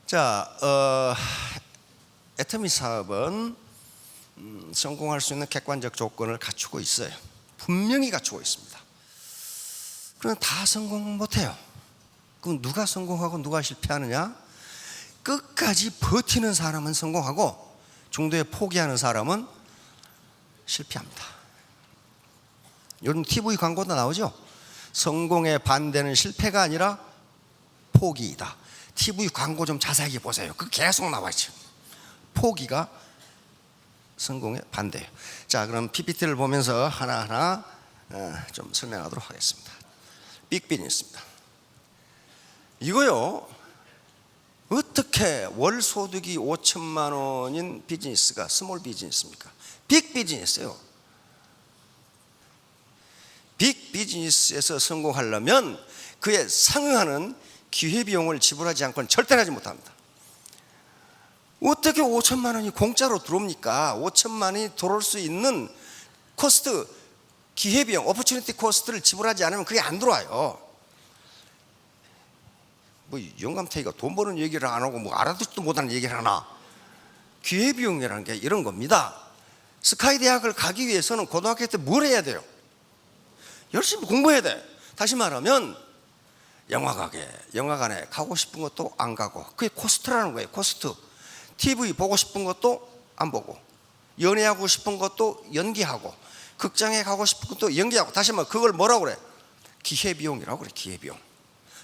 자, 애터미 사업은 성공할 수 있는 객관적 조건을 갖추고 있어요. 분명히 갖추고 있습니다. 그런데 다 성공 못해요. 그럼 누가 성공하고 누가 실패하느냐? 끝까지 버티는 사람은 성공하고 중도에 포기하는 사람은 실패합니다. 요즘 TV 광고도 나오죠? 성공의 반대는 실패가 아니라 포기이다. TV 광고 좀 자세하게 보세요. 그 계속 나와있죠. 포기가 성공의 반대예요. 자, 그럼 PPT를 보면서 하나하나 좀 설명하도록 하겠습니다. 빅비즈니스입니다. 이거요, 어떻게 월 소득이 5천만 원인 비즈니스가 스몰 비즈니스입니까? 빅 비즈니스예요. 빅 비즈니스에서 성공하려면 그에 상응하는 기회비용을 지불하지 않고는 절대 하지 못합니다. 어떻게 5천만 원이 공짜로 들어옵니까? 5천만 원이 들어올 수 있는 코스트, 기회비용, 오퍼튜니티 코스트를 지불하지 않으면 그게 안 들어와요. 뭐 영감탱이가 돈 버는 얘기를 안 하고 뭐 알아듣지도 못하는 얘기를 하나? 기회비용이라는 게 이런 겁니다. 스카이 대학을 가기 위해서는 고등학교 때 뭘 해야 돼요? 열심히 공부해야 돼. 다시 말하면 영화관에 가고 싶은 것도 안 가고, 그게 코스트라는 거예요. 코스트. TV 보고 싶은 것도 안 보고, 연애하고 싶은 것도 연기하고, 극장에 가고 싶은 것도 연기하고. 다시 말하면 그걸 뭐라고 그래? 기회비용이라고 그래. 기회비용.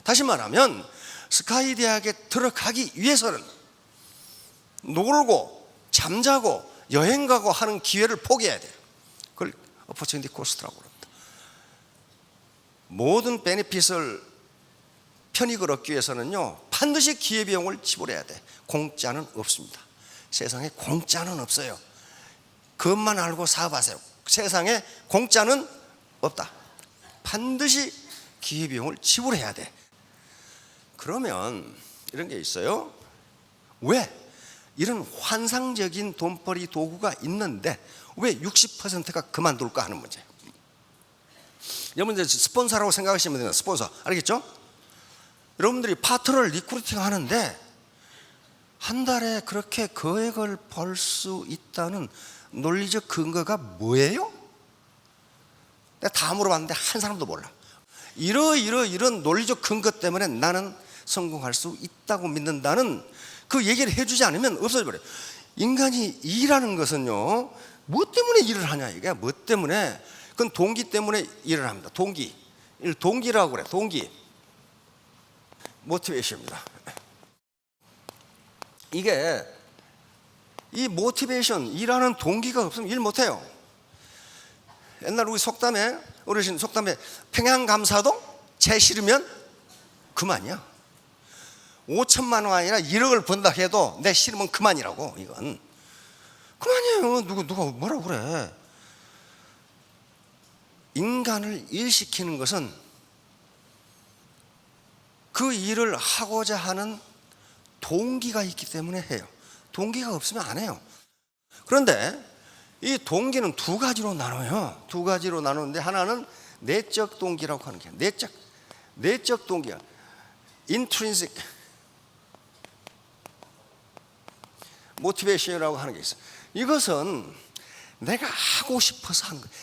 다시 말하면 스카이 대학에 들어가기 위해서는 놀고 잠자고 여행 가고 하는 기회를 포기해야 돼요. 그걸 opportunity cost라고 합니다. 모든 베네핏을 편익을 얻기 위해서는요, 반드시 기회비용을 지불해야 돼. 공짜는 없습니다. 세상에 공짜는 없어요. 그것만 알고 사업하세요. 세상에 공짜는 없다. 반드시 기회비용을 지불해야 돼. 그러면 이런 게 있어요. 왜? 이런 환상적인 돈벌이 도구가 있는데 왜 60%가 그만둘까 하는 문제. 여러분 이제 스폰서라고 생각하시면 됩니다. 스폰서. 알겠죠? 여러분들이 파트너를 리크루팅 하는데 한 달에 그렇게 거액을 벌 수 있다는 논리적 근거가 뭐예요? 내가 다 물어봤는데 한 사람도 몰라. 이런 논리적 근거 때문에 나는 성공할 수 있다고 믿는다는 그 얘기를 해주지 않으면 없어져 버려요. 인간이 일하는 것은요, 뭐 때문에 일을 하냐, 이게 뭐 때문에? 그건 동기 때문에 일을 합니다. 동기라고 그래. 동기, 모티베이션입니다. 이게 이 모티베이션, 일하는 동기가 없으면 일 못해요. 옛날 우리 속담에, 어르신 속담에 평양감사도 재 싫으면 그만이야. 5천만 원 아니라 1억을 번다 해도 내 싫으면 그만이라고. 이건 그만이에요. 누가 뭐라고 그래. 인간을 일시키는 것은 그 일을 하고자 하는 동기가 있기 때문에 해요. 동기가 없으면 안 해요. 그런데 이 동기는 두 가지로 나눠요. 두 가지로 나누는데 하나는 내적 동기라고 하는 게 내적 동기야. intrinsic motivation이라고 하는 게 있어요. 이것은 내가 하고 싶어서 하는 거예요.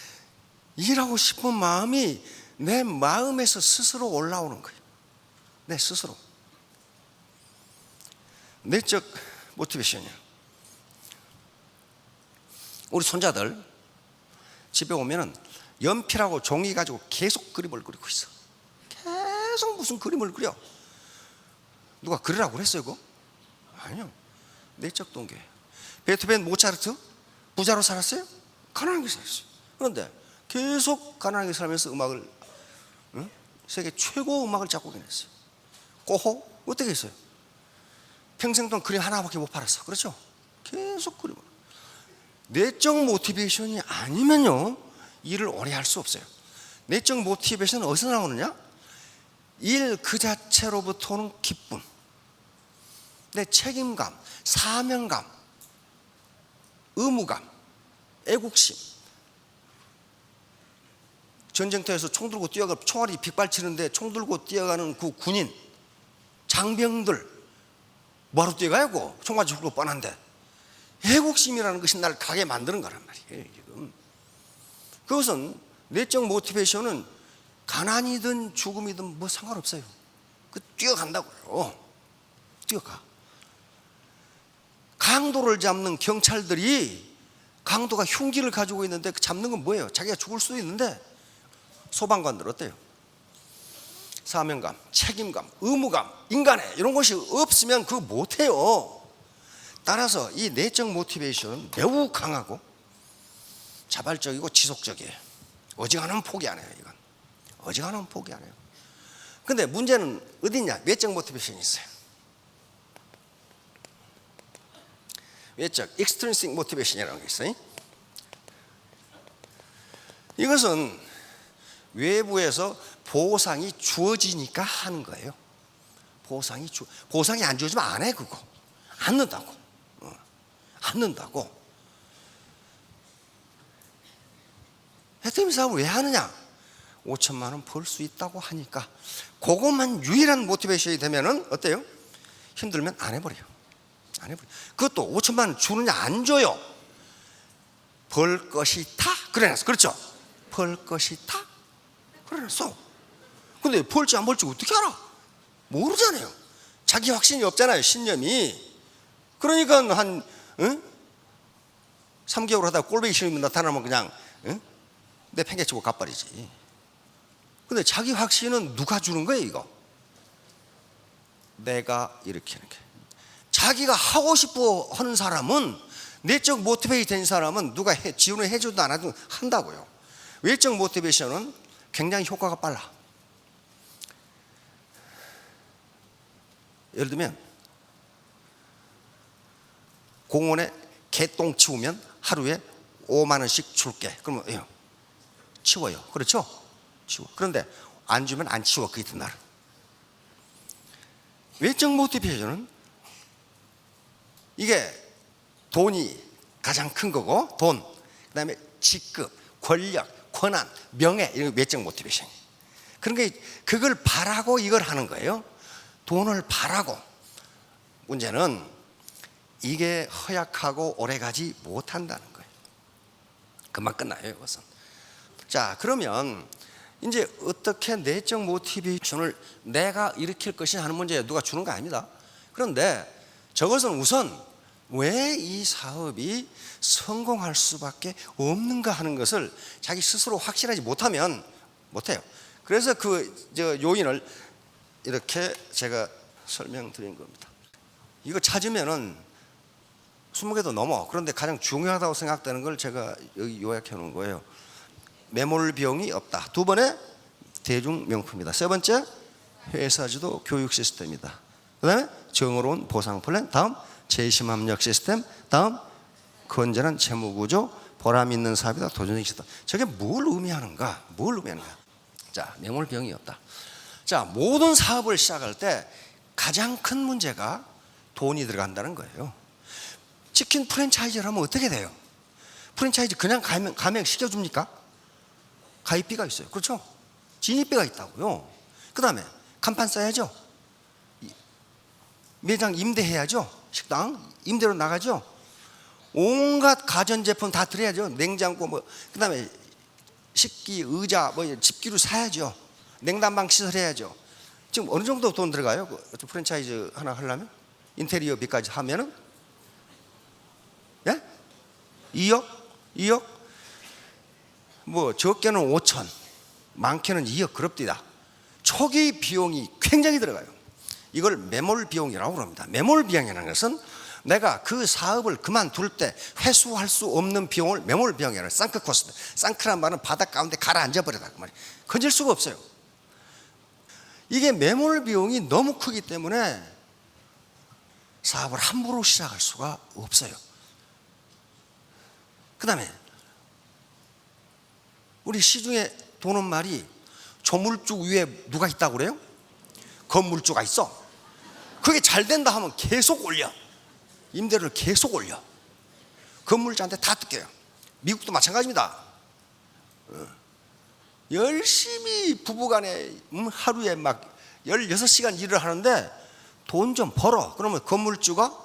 일하고 싶은 마음이 내 마음에서 스스로 올라오는 거예요. 내 스스로. 내적 모티베이션이야. 우리 손자들 집에 오면은 연필하고 종이 가지고 계속 그림을 그리고 있어. 계속 무슨 그림을 그려. 누가 그리라고 그랬어요, 그거? 아니요. 내적 동기예요. 베토벤, 모차르트 부자로 살았어요? 가난하게 살았어요. 그런데 계속 가난하게 살면서 음악을, 세계 최고 음악을 작곡해냈어요. 고호 어떻게 했어요? 평생 동안 그림 하나밖에 못 팔았어. 그렇죠? 계속 그림을. 내적 모티베이션이 아니면요, 일을 오래 할 수 없어요. 내적 모티베이션은 어디서 나오느냐? 일 그 자체로부터 오는 기쁨, 내 책임감, 사명감, 의무감, 애국심. 전쟁터에서 총 들고 뛰어가, 총알이 빗발치는데 총 들고 뛰어가는 그 군인, 장병들, 뭐하러 뛰어가야고? 총맞이 죽을 거 뻔한데. 애국심이라는 것이 날 가게 만드는 거란 말이에요. 지금 그것은 내적 모티베이션은 가난이든 죽음이든 뭐 상관없어요. 그 뛰어간다고요. 뛰어가. 강도를 잡는 경찰들이 강도가 흉기를 가지고 있는데 그 잡는 건 뭐예요? 자기가 죽을 수도 있는데. 소방관들 어때요? 사명감, 책임감, 의무감, 인간의 이런 것이 없으면 그거 못해요. 따라서 이 내적 모티베이션은 매우 강하고 자발적이고 지속적이에요. 어지간하면 포기 안 해요. 이건 어지간하면 포기 안 해요. 근데 문제는 어디 있냐? 외적 모티베이션이 있어요. 외적 extrinsic motivation이라는 게 있어요. 이것은 외부에서 보상이 주어지니까 하는 거예요. 보상이 안 주어지면 안 해. 그거 안 넣는다고. 안 넣는다고. 해태민 사업을 왜 하느냐? 5천만 원 벌 수 있다고 하니까. 그것만 유일한 모티베이션이 되면은 어때요? 힘들면 안 해버려요. 안 해버려. 그것도 5천만 원 주느냐 안 줘요. 벌 것이다. 그래놨어. 그렇죠? 벌 것이다. 그래놨어. 근데 벌지 안 벌지 어떻게 알아? 모르잖아요. 자기 확신이 없잖아요. 신념이. 그러니까 한 3개월 하다가 꼴보기 싫으면 나타나면 그냥 내팽개치고 가버리지. 근데 자기 확신은 누가 주는 거예요? 이거 내가 일으키는 게. 자기가 하고 싶어 하는 사람은, 내적 모티베이션 된 사람은 누가 지원을 해줘도 안 해도 한다고요. 외적 모티베이션은 굉장히 효과가 빨라. 예를 들면 공원에 개똥 치우면 하루에 5만 원씩 줄게. 그러면 치워요. 그렇죠? 치워. 그런데 안 주면 안 치워. 그 이튿날. 외적 모티베이션은 이게 돈이 가장 큰 거고, 돈, 그 다음에 직급, 권력, 권한, 명예, 이런 게 외적 모티베이션. 그런 게 그걸 바라고 이걸 하는 거예요. 돈을 바라고. 문제는 이게 허약하고 오래가지 못한다는 거예요. 금방 끝나요. 이것은. 자, 그러면 이제 어떻게 내적 모티베이션을 내가 일으킬 것이냐 하는 문제에 누가 주는 거 아닙니다. 그런데 저것은 우선 왜 이 사업이 성공할 수밖에 없는가 하는 것을 자기 스스로 확신하지 못하면 못해요. 그래서 요인을 이렇게 제가 설명드린 겁니다. 이거 찾으면은 20개도 넘어. 그런데 가장 중요하다고 생각되는 걸 제가 여기 요약해 놓은 거예요. 매몰 비용이 없다. 두 번에 대중 명품이다. 세 번째 회사 지도 교육 시스템이다. 그 다음에 정의로운 보상 플랜. 다음 재심 합력 시스템. 다음 건전한 재무 구조. 보람 있는 사업이다. 도전적인 시스템. 저게 뭘 의미하는가? 자, 매몰 비용이 없다. 자, 모든 사업을 시작할 때 가장 큰 문제가 돈이 들어간다는 거예요. 치킨 프랜차이즈를 하면 어떻게 돼요? 프랜차이즈 그냥 가맹 시켜줍니까? 가입비가 있어요. 그렇죠? 진입비가 있다고요. 그 다음에 간판 써야죠. 매장 임대해야죠. 식당 임대로 나가죠. 온갖 가전제품 다 들여야죠. 냉장고 그 다음에 식기, 의자, 집기로 사야죠. 냉난방 시설해야죠. 지금 어느 정도 돈 들어가요? 프랜차이즈 하나 하려면? 인테리어비까지 하면은? 예? 2억? 적게는 5천, 많게는 2억 그럽디다. 초기 비용이 굉장히 들어가요. 이걸 매몰 비용이라고 합니다. 매몰 비용이라는 것은 내가 그 사업을 그만둘 때 회수할 수 없는 비용을 매몰 비용이라는 상크 코스트. 상크란 말은 바닥 가운데 가라앉아 버리다 그 말이에요. 건질 수가 없어요. 이게 매몰 비용이 너무 크기 때문에 사업을 함부로 시작할 수가 없어요. 그 다음에 우리 시중에 도는 말이 조물주 위에 누가 있다고 그래요? 건물주가 있어. 그게 잘 된다 하면 계속 올려. 임대료를 계속 올려. 건물주한테 다 뜯겨요. 미국도 마찬가지입니다. 열심히 부부간에 하루에 막 16시간 일을 하는데 돈 좀 벌어. 그러면 건물주가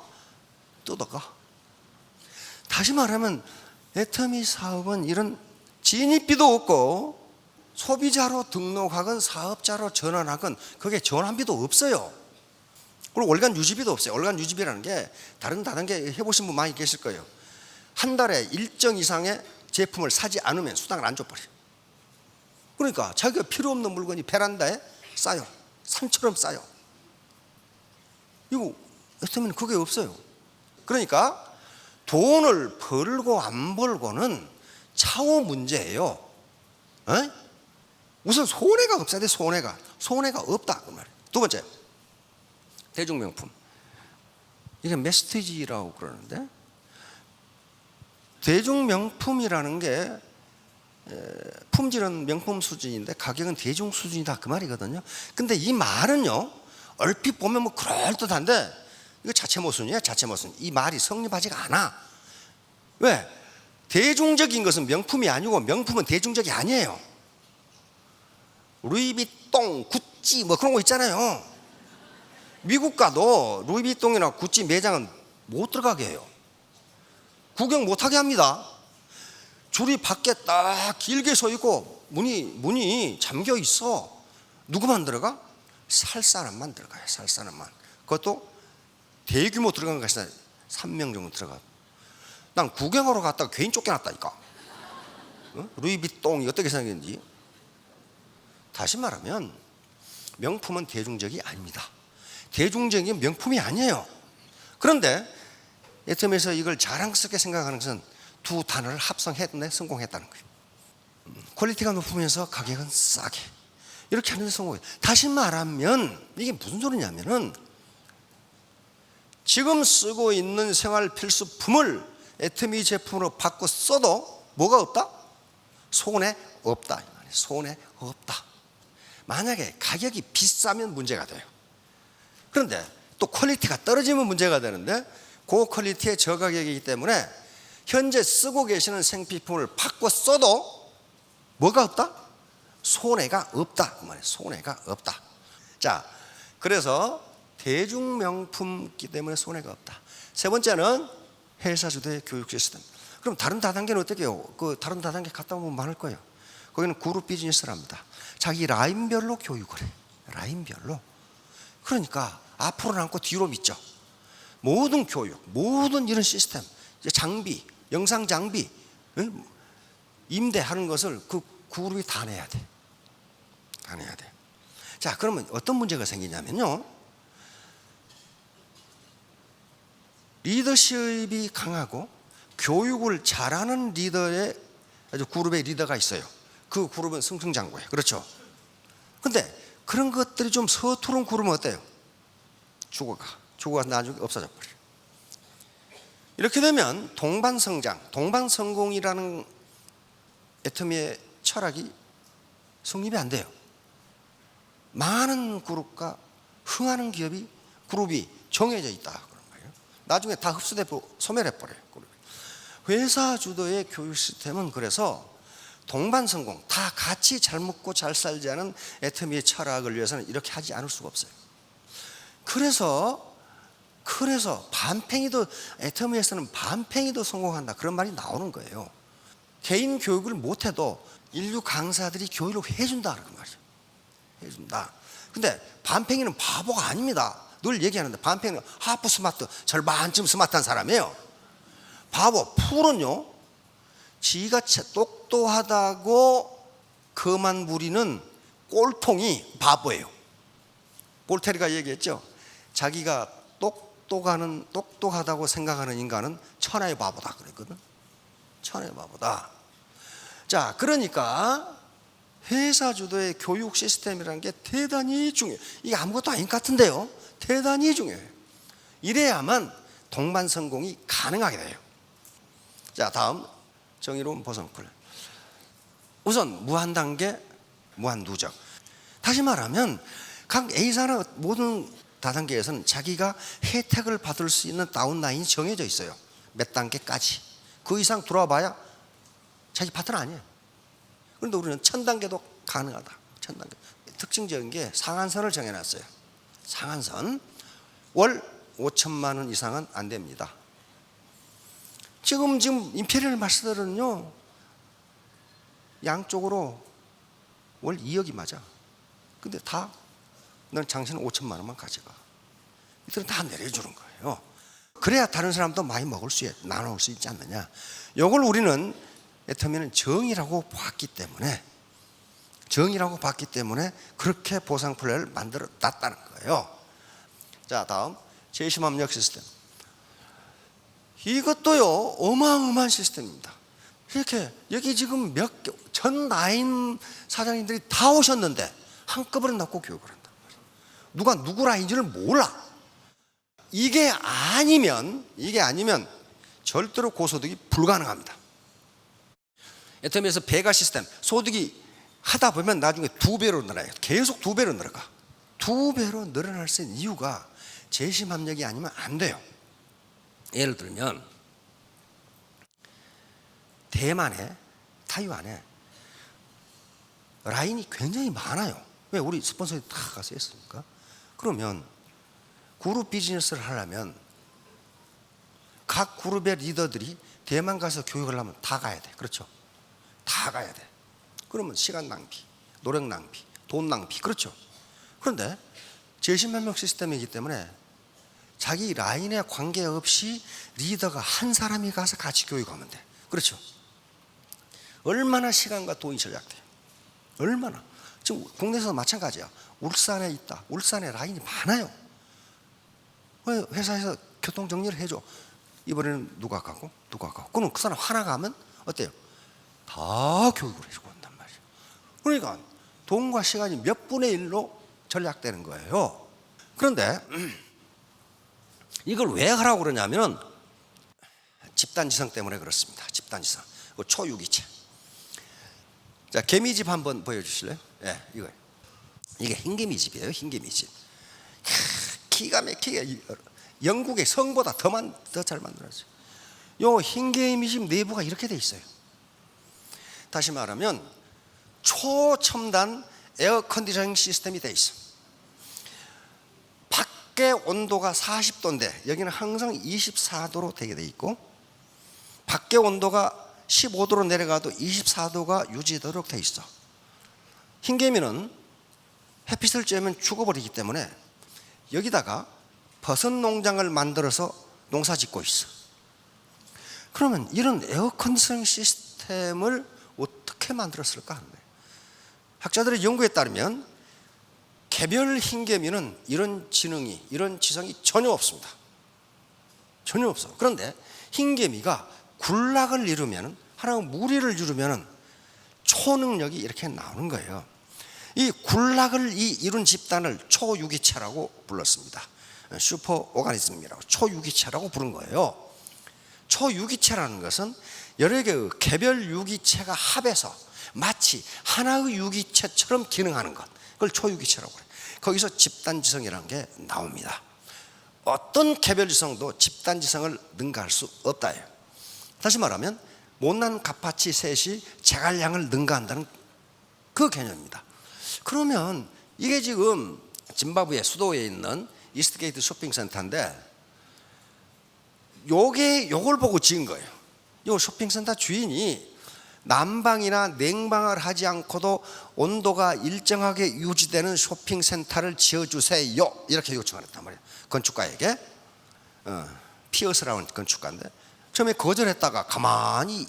뜯어가. 다시 말하면 애터미 사업은 이런 진입비도 없고 소비자로 등록하건 사업자로 전환하건 그게 전환비도 없어요. 그리고 월간 유지비도 없어요. 월간 유지비라는 게 다른 다단계 해보신 분 많이 계실 거예요. 한 달에 일정 이상의 제품을 사지 않으면 수당을 안 줘버려요. 그러니까 자기가 필요 없는 물건이 베란다에 쌓여. 산처럼 쌓여. 이거 애터미는 그게 없어요. 그러니까 돈을 벌고 안 벌고는 차후 문제예요. 에? 우선 손해가 없어야 돼. 손해가 없다 그 말이에요. 두 번째, 대중명품. 이게 메시지라고 그러는데, 대중명품이라는 게 품질은 명품 수준인데 가격은 대중 수준이다 그 말이거든요. 근데 이 말은요, 얼핏 보면 뭐 그럴듯한데 이거 자체 모순이야. 자체 모순. 이 말이 성립하지가 않아. 왜? 대중적인 것은 명품이 아니고 명품은 대중적이 아니에요. 루이비통, 구찌 뭐 그런 거 있잖아요. 미국 가도 루이비통이나 구찌 매장은 못 들어가게 해요. 구경 못하게 합니다. 줄이 밖에 딱 길게 서 있고 문이 잠겨 있어. 누구만 들어가? 살 사람만 들어가요. 살 사람만. 그것도 대규모 들어간 것이 3명 정도 들어가. 난 구경하러 갔다가 괜히 쫓겨났다니까. 어? 루이비통이 어떻게 생겼는지. 다시 말하면 명품은 대중적이 아닙니다. 대중적인 명품이 아니에요. 그런데 애터미에서 이걸 자랑스럽게 생각하는 것은 두 단어를 합성했는데 성공했다는 거예요. 퀄리티가 높으면서 가격은 싸게. 이렇게 하는 데 성공해요. 다시 말하면 이게 무슨 소리냐면은 지금 쓰고 있는 생활 필수품을 애터미 제품으로 바꿔 써도 뭐가 없다? 손해 없다. 손해 없다. 만약에 가격이 비싸면 문제가 돼요. 그런데 또 퀄리티가 떨어지면 문제가 되는데 고퀄리티의 저가격이기 때문에 현재 쓰고 계시는 생필품을 바꿔 써도 뭐가 없다? 손해가 없다. 그 말이에요. 손해가 없다. 자, 그래서 대중명품이기 때문에 손해가 없다. 세 번째는 회사 주도의 교육 시스템. 그럼 다른 다단계는 어떻게 해요? 그 다른 다단계 갔다 오면 많을 거예요. 거기는 그룹 비즈니스를 합니다. 자기 라인별로 교육을 해. 라인별로. 그러니까 앞으로 남고 뒤로 믿죠. 모든 교육, 모든 이런 시스템, 장비, 영상 장비, 임대하는 것을 그 그룹이 다 내야 돼. 다 내야 돼. 자, 그러면 어떤 문제가 생기냐면요. 리더십이 강하고 교육을 잘하는 리더의 아주 그룹의 리더가 있어요. 그 그룹은 승승장구예요. 그렇죠? 근데 그런 것들이 좀 서투른 그룹은 어때요? 죽어가 나중에 없어져 버려요. 이렇게 되면 동반성장, 동반성공이라는 애터미의 철학이 성립이 안 돼요. 많은 그룹과 흥하는 그룹이 정해져 있다 그런 거예요. 나중에 다 흡수되고 소멸해버려요. 회사 주도의 교육 시스템은 그래서 동반성공, 다 같이 잘 먹고 잘 살자는 애터미의 철학을 위해서는 이렇게 하지 않을 수가 없어요. 그래서 반팽이도, 애터미에서는 반팽이도 성공한다 그런 말이 나오는 거예요. 개인 교육을 못해도 인류 강사들이 교육을 해준다 그런 말이죠. 해준다. 근데 반팽이는 바보가 아닙니다. 늘 얘기하는데 반팽이는 하프 스마트, 절반쯤 스마트한 사람이에요. 바보, 풀은요, 지가 똑똑하다고 그만 부리는 꼴통이 바보예요. 볼테르가 얘기했죠. 자기가 똑똑하다고 생각하는 인간은 천하의 바보다 그랬거든. 천하의 바보다. 자, 그러니까 회사 주도의 교육 시스템이라는 게 대단히 중요해요. 이게 아무것도 아닌 것 같은데요. 대단히 중요해요. 이래야만 동반성공이 가능하게 돼요. 자, 다음 정의로운 보상풀. 우선 무한단계, 무한누적. 다시 말하면 각 A사나 모든 다단계에서는 자기가 혜택을 받을 수 있는 다운라인이 정해져 있어요. 몇 단계까지. 그 이상 들어와 봐야 자기 파트너 아니에요. 그런데 우리는 1000단계도 가능하다. 1000단계. 특징적인 게 상한선을 정해놨어요. 상한선. 월 5천만 원 이상은 안 됩니다. 지금 임페리얼 마스터들은요, 양쪽으로 월 2억이 맞아. 근데 다 넌 당신은 5천만 원만 가져가. 이들은 다 내려주는 거예요. 그래야 다른 사람도 많이 나눠올 수 있지 않느냐. 이걸 우리는 애터미는 정의라고 봤기 때문에 그렇게 보상 플랜을 만들어 놨다는 거예요. 자, 다음 제20압력 시스템. 이것도요 어마어마한 시스템입니다. 이렇게 여기 지금 전 라인 사장님들이 다 오셨는데 한꺼번에 낳고 교육을 한단 말이에요. 누가 누구 라인지를 몰라. 이게 아니면 절대로 고소득이 불가능합니다. 애터미에서 배가 시스템, 소득이 하다 보면 나중에 2배로 늘어나요. 계속 2배로 늘어가. 2배로 늘어날 수 있는 이유가 제20압력이 아니면 안 돼요. 예를 들면 대만에, 타이완에 라인이 굉장히 많아요. 왜? 우리 스폰서들이 다 가서 했으니까. 그러면 그룹 비즈니스를 하려면 각 그룹의 리더들이 대만 가서 교육을 하려면 다 가야 돼. 그렇죠? 다 가야 돼. 그러면 시간 낭비, 노력 낭비, 돈 낭비. 그렇죠? 그런데 제20압력 시스템이기 때문에 자기 라인에 관계없이 리더가 한 사람이 가서 같이 교육하면 돼. 그렇죠? 얼마나 시간과 돈이 절약돼요. 얼마나. 지금 국내에서도 마찬가지야. 울산에 있다. 울산에 라인이 많아요. 회사에서 교통 정리를 해줘. 이번에는 누가 가고 그럼 그 사람 하나 가면 어때요? 다 교육을 해주고 온단 말이에요. 그러니까 돈과 시간이 몇 분의 1로 절약되는 거예요. 그런데 이걸 왜 하라고 그러냐면 집단지성 때문에 그렇습니다. 집단지성. 초유기체. 자, 개미집 한번 보여주실래요? 예, 이거. 이게 흰개미집이에요. 흰개미집. 기가 막히게 영국의 성보다 더 잘 만들었어요. 요 흰개미집 내부가 이렇게 돼 있어요. 다시 말하면 초첨단 에어 컨디셔닝 시스템이 돼 있어. 밖에 온도가 40도인데 여기는 항상 24도로 되게 돼 있고, 밖에 온도가 15도로 내려가도 24도가 유지되도록 돼 있어. 흰개미는 햇빛을 쬐면 죽어버리기 때문에 여기다가 버섯 농장을 만들어서 농사 짓고 있어. 그러면 이런 에어컨디셔닝 시스템을 어떻게 만들었을까 하는 거예요. 학자들의 연구에 따르면 개별 흰개미는 이런 지능이, 이런 지성이 전혀 없습니다. 전혀 없어. 그런데 흰개미가 군락을 이루면, 하나의 무리를 이루면 초능력이 이렇게 나오는 거예요. 이 군락을 이룬 집단을 초유기체라고 불렀습니다. 슈퍼 오가니즘이라고, 초유기체라고 부른 거예요. 초유기체라는 것은 여러 개의 개별 유기체가 합해서 마치 하나의 유기체처럼 기능하는 것, 그걸 초유기체라고 해요. 거기서 집단지성이라는 게 나옵니다. 어떤 개별지성도 집단지성을 능가할 수 없다예요. 다시 말하면 못난 갓파치 셋이 제갈량을 능가한다는 그 개념입니다. 그러면 이게 지금 짐바브웨 수도에 있는 이스트게이트 쇼핑센터인데 요걸 보고 지은 거예요. 요 쇼핑센터 주인이 난방이나 냉방을 하지 않고도 온도가 일정하게 유지되는 쇼핑센터를 지어주세요, 이렇게 요청을 했단 말이에요. 건축가에게. 피어스라는 건축가인데 처음에 거절했다가 가만히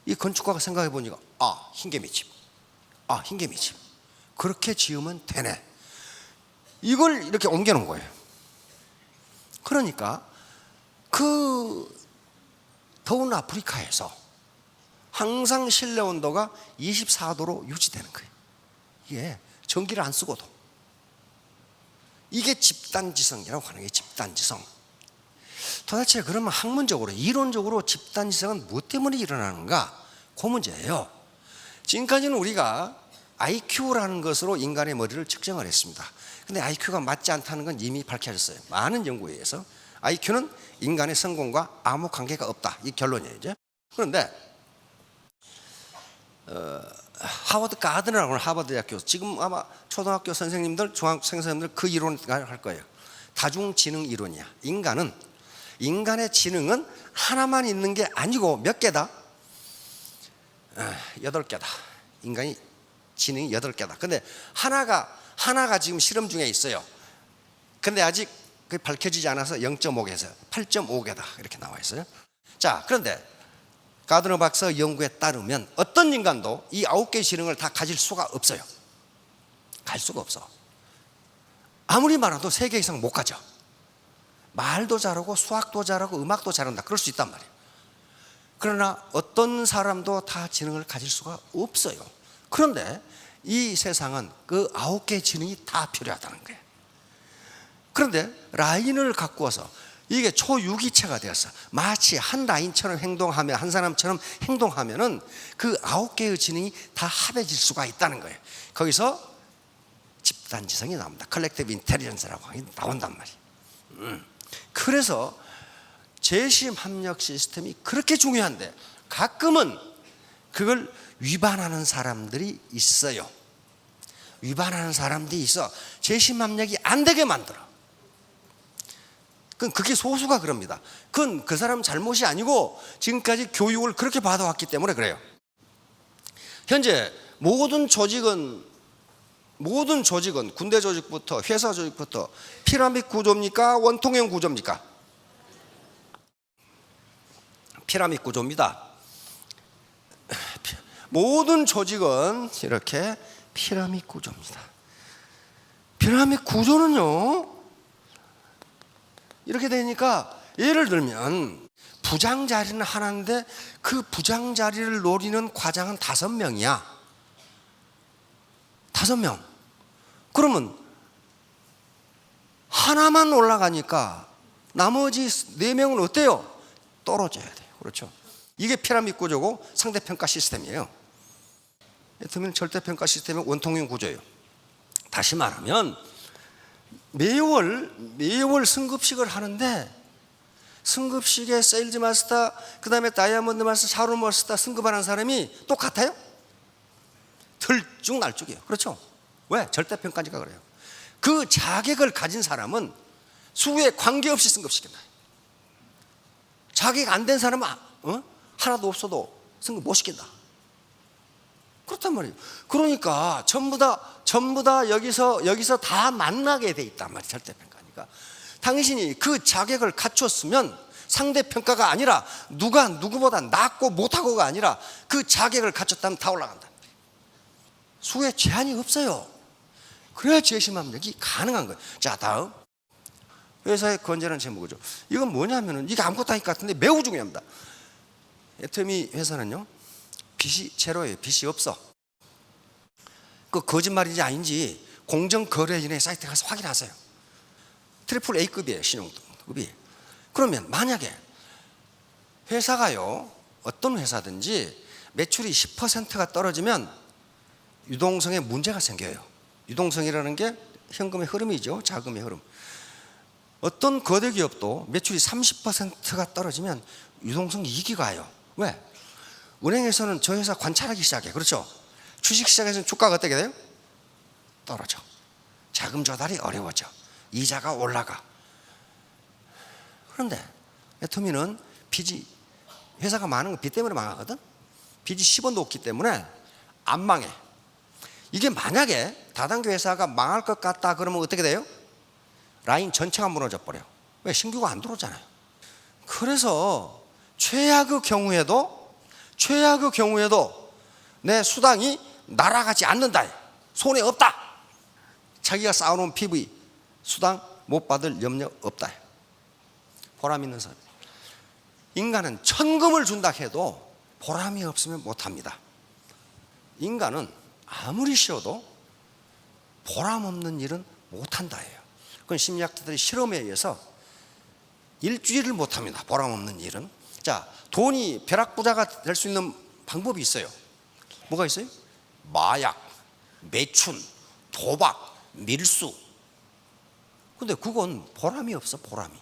이 건축가가 생각해 보니까 흰개미집 그렇게 지으면 되네, 이걸 이렇게 옮겨 놓은 거예요. 그러니까 그 더운 아프리카에서 항상 실내 온도가 24도로 유지되는 거예요. 이게 전기를 안 쓰고도. 이게 집단지성이라고 하는 게 집단지성. 도대체 그러면 학문적으로, 이론적으로 집단지성은 무엇 때문에 일어나는가? 그 문제예요. 지금까지는 우리가 IQ라는 것으로 인간의 머리를 측정을 했습니다. 근데 IQ가 맞지 않다는 건 이미 밝혀졌어요. 많은 연구에 의해서 IQ는 인간의 성공과 아무 관계가 없다, 이 결론이에요. 이제. 그런데 하버드 가드너라고 하는 하버드 대학교, 지금 아마 초등학교 선생님들, 중학생 선생님들 그 이론을 할 거예요. 다중지능 이론이야. 인간의 지능은 하나만 있는 게 아니고 몇 개다? 8개다. 인간이 지능이 8개다. 근데 하나가 지금 실험 중에 있어요. 근데 아직 그게 밝혀지지 않아서 0.5개에서 8.5개다 이렇게 나와 있어요. 자, 그런데 가드너 박사 연구에 따르면 어떤 인간도 이 9개의 지능을 다 가질 수가 없어요. 갈 수가 없어. 아무리 많아도 3개 이상 못 가죠. 말도 잘하고 수학도 잘하고 음악도 잘한다, 그럴 수 있단 말이에요. 그러나 어떤 사람도 다 지능을 가질 수가 없어요. 그런데 이 세상은 그 9개의 지능이 다 필요하다는 거예요. 그런데 라인을 갖고 와서 이게 초유기체가 되었어. 마치 한 라인처럼 행동하면, 한 사람처럼 행동하면은 그 9개의 지능이 다 합해질 수가 있다는 거예요. 거기서 집단지성이 나옵니다. 컬렉티브 인텔리전스라고 나온단 말이에요. 그래서 재심 합력 시스템이 그렇게 중요한데 가끔은 그걸 위반하는 사람들이 있어요. 위반하는 사람들이 있어 재심 합력이 안 되게 만들어. 그게 소수가 그럽니다. 그건 그 사람 잘못이 아니고 지금까지 교육을 그렇게 받아왔기 때문에 그래요. 현재 모든 조직은 군대 조직부터 회사 조직부터 피라미드 구조입니까? 원통형 구조입니까? 피라미드 구조입니다. 모든 조직은 이렇게 피라미드 구조입니다. 피라미드 구조는요, 이렇게 되니까 예를 들면 부장 자리는 하나인데 그 부장 자리를 노리는 과장은 5명이야. 5명. 그러면 하나만 올라가니까 나머지 4명은 어때요? 떨어져야 돼요. 그렇죠? 이게 피라미드 구조고 상대평가 시스템이에요. 예를 절대평가 시스템은 원통형 구조예요. 다시 말하면 매월 승급식을 하는데 승급식에 세일즈 마스터, 그 다음에 다이아몬드 마스터, 샤론 마스터 승급하는 사람이 똑같아요? 들쭉날쭉이에요. 그렇죠? 왜? 절대평가니까 그래요. 그 자격을 가진 사람은 수에 관계없이 승급시킨다. 자격 안 된 사람은 하나도 없어도 승급 못 시킨다. 그렇단 말이에요. 그러니까 전부 다 여기서 다 만나게 돼 있단 말이에요. 절대평가니까. 당신이 그 자격을 갖췄으면 상대평가가 아니라 누가 누구보다 낫고 못하고가 아니라 그 자격을 갖췄다면 다 올라간다. 수에 제한이 없어요. 그래야 재심 합력이 가능한 거예요. 자, 다음 회사의 건전한 재무구조. 이건 뭐냐면은 이게 아무것도 아닐 것 같은데 매우 중요합니다. 애터미 회사는요, 빚이 제로예요. 빚이 없어. 그 거짓말인지 아닌지 공정거래위원회 사이트에 가서 확인하세요. 트리플 A급이에요. 신용등급이. 그러면 만약에 회사가요, 어떤 회사든지 매출이 10%가 떨어지면 유동성에 문제가 생겨요. 유동성이라는 게 현금의 흐름이죠. 자금의 흐름. 어떤 거대 기업도 매출이 30%가 떨어지면 유동성 이익이 가요. 왜? 은행에서는 저 회사 관찰하기 시작해. 그렇죠? 주식시장에서는 주가가 어떻게 돼요? 떨어져. 자금 조달이 어려워져. 이자가 올라가. 그런데 애터미는 빚이, 회사가 많은 건 빚 때문에 망하거든. 빚이 10원도 없기 때문에 안 망해. 이게 만약에 다단계 회사가 망할 것 같다 그러면 어떻게 돼요? 라인 전체가 무너져 버려. 왜? 신규가 안 들어오잖아요. 그래서 최악의 경우에도 내 수당이 날아가지 않는다. 손에 없다. 자기가 쌓아놓은 PV 수당 못 받을 염려 없다. 보람 있는 사람. 인간은 천금을 준다 해도 보람이 없으면 못합니다. 인간은 아무리 쉬어도 보람 없는 일은 못한다예요. 그건 심리학자들이 실험에 의해서 일주일을 못합니다. 보람 없는 일은. 자, 돈이 벼락부자가 될 수 있는 방법이 있어요. 뭐가 있어요? 마약, 매춘, 도박, 밀수. 근데 그건 보람이 없어. 보람이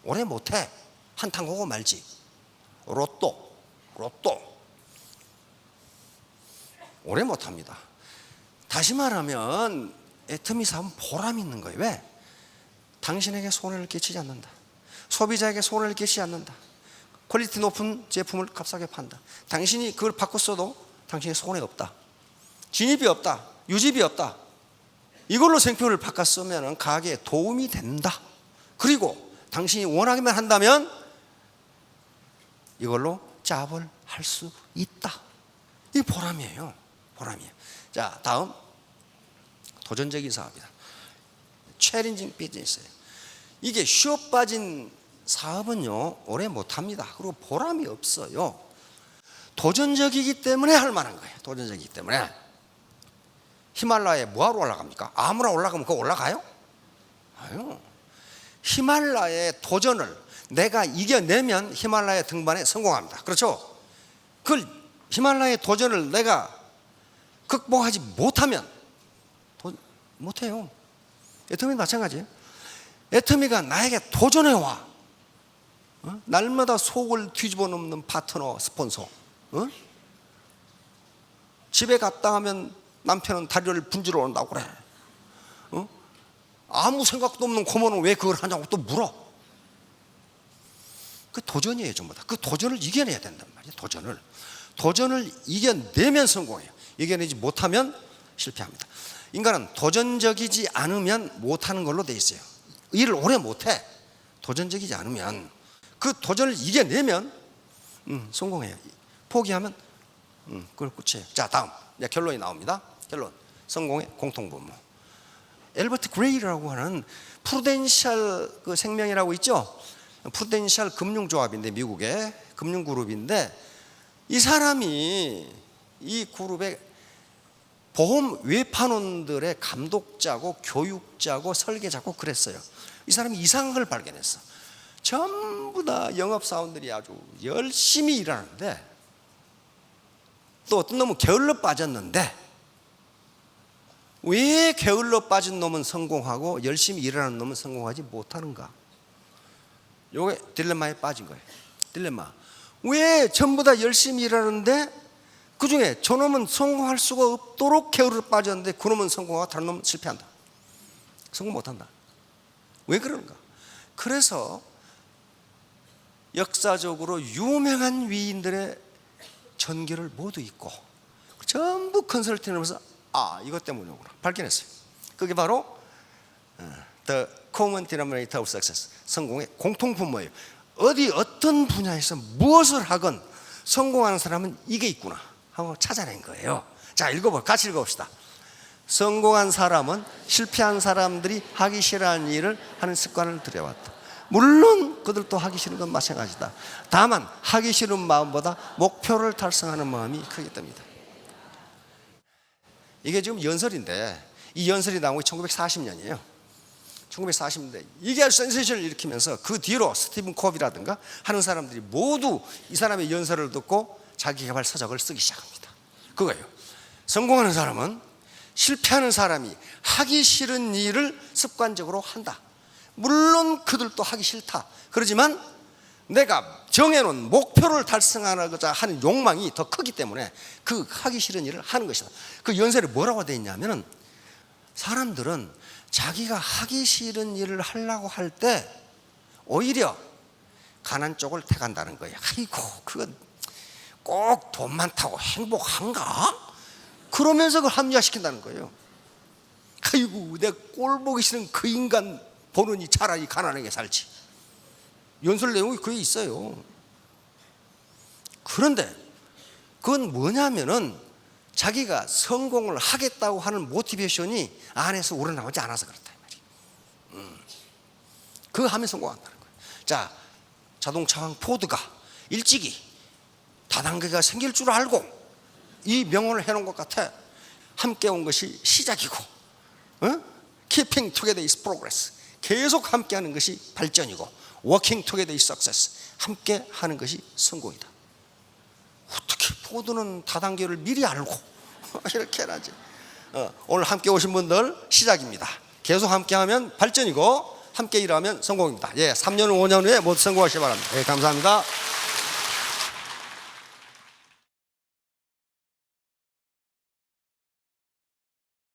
오래 못해. 한탕 하고 말지. 로또 오래 못합니다. 다시 말하면 애터미 사업은 보람 있는 거예요. 왜? 당신에게 손해를 끼치지 않는다. 소비자에게 손해를 끼치지 않는다. 퀄리티 높은 제품을 값싸게 판다. 당신이 그걸 바꿔 써도 당신의 손해 없다. 진입이 없다. 유지비 없다. 이걸로 생표를 바꿔 쓰면 가게에 도움이 된다. 그리고 당신이 원하기만 한다면 이걸로 짭을 할 수 있다. 이 보람이에요. 보람이에요. 자, 다음 도전적인 사업이다. 챌린징 비즈니스예요. 이게 쉬어 빠진 사업은요 오래 못합니다. 그리고 보람이 없어요. 도전적이기 때문에 할 만한 거예요. 도전적이기 때문에. 히말라야에 뭐하러 올라갑니까? 아무나 올라가면 그거 올라가요? 아유. 히말라야의 도전을 내가 이겨내면 히말라야 등반에 성공합니다. 그렇죠? 그 히말라야의 도전을 내가 극복하지 못하면 못해요. 애터미 마찬가지예요. 애터미가 나에게 도전해와. 날마다 속을 뒤집어 놓는 파트너, 스폰서. 집에 갔다 하면 남편은 다리를 분지러 온다고 그래. 아무 생각도 없는 고모는 왜 그걸 하냐고 또 물어. 그 도전이에요, 전부 다. 그 도전을 이겨내야 된단 말이에요. 도전을 이겨내면 성공해요. 이겨내지 못하면 실패합니다. 인간은 도전적이지 않으면 못하는 걸로 돼 있어요. 일을 오래 못해. 도전적이지 않으면 그 도전을 이겨내면 성공해요. 포기하면 그걸 끝이에요. 자, 다음 이제 결론이 나옵니다. 결론. 성공의 공통분모. 엘버트 그레이라고 하는 프루덴셜 그 생명이라고 있죠. 프루덴셜 금융조합인데 미국의 금융그룹인데 이 사람이 이 그룹의 보험 외판원들의 감독자고 교육자고 설계자고 그랬어요. 이 사람이 이상한 걸 발견했어. 전부 다 영업사원들이 아주 열심히 일하는데 또 어떤 놈은 게을러 빠졌는데 왜 게을러 빠진 놈은 성공하고 열심히 일하는 놈은 성공하지 못하는가? 요게 딜레마에 빠진 거예요. 딜레마. 왜 전부 다 열심히 일하는데 그 중에 저놈은 성공할 수가 없도록 게을러 빠졌는데 그놈은 성공하고 다른 놈은 실패한다. 성공 못한다. 왜 그런가? 그래서 역사적으로 유명한 위인들의 전기를 모두 잊고 전부 컨설팅을 하면서 이것 때문이구나 발견했어요. 그게 바로 The Common Denominator of Success, 성공의 공통분모예요. 어떤 분야에서 무엇을 하건 성공하는 사람은 이게 있구나 하고 찾아낸 거예요. 자, 같이 읽어봅시다. 성공한 사람은 실패한 사람들이 하기 싫어하는 일을 하는 습관을 들여왔다. 물론 그들도 하기 싫은 건 마찬가지다. 다만 하기 싫은 마음보다 목표를 달성하는 마음이 크기 때문이다. 이게 지금 연설인데 이 연설이 나온 게 1940년이에요. 1940년대 이게 아주 센세이션을 일으키면서 그 뒤로 스티븐 코비라든가 하는 사람들이 모두 이 사람의 연설을 듣고 자기개발 서적을 쓰기 시작합니다. 그거예요. 성공하는 사람은 실패하는 사람이 하기 싫은 일을 습관적으로 한다. 물론 그들도 하기 싫다. 그러지만 내가 정해놓은 목표를 달성하고자 하는 욕망이 더 크기 때문에 그 하기 싫은 일을 하는 것이다. 그 연설에 뭐라고 되어 있냐면은 사람들은 자기가 하기 싫은 일을 하려고 할 때 오히려 가난 쪽을 택한다는 거예요. 아이고 그건 꼭 돈 많다고 행복한가? 그러면서 그걸 합리화시킨다는 거예요. 아이고 내 꼴 보기 싫은 그 인간 보느니 차라리 가난하게 살지. 연설 내용이 그게 있어요. 그런데 그건 뭐냐면은 자기가 성공을 하겠다고 하는 모티베이션이 안에서 우러나오지 않아서 그렇다 이 말이에요. 그거 하면 성공한다는 거예요. 자, 자동차왕 포드가 일찍이 다단계가 생길 줄 알고 이 명언을 해놓은 것 같아. 함께 온 것이 시작이고 Keeping together is progress. 계속 함께하는 것이 발전이고 Working together is success. 함께 하는 것이 성공이다. 어떻게 포드는 다단계를 미리 알고 이렇게 해야지. 오늘 함께 오신 분들 시작입니다. 계속 함께하면 발전이고 함께 일하면 성공입니다. 3년 5년 후에 모두 성공하시기 바랍니다. 감사합니다.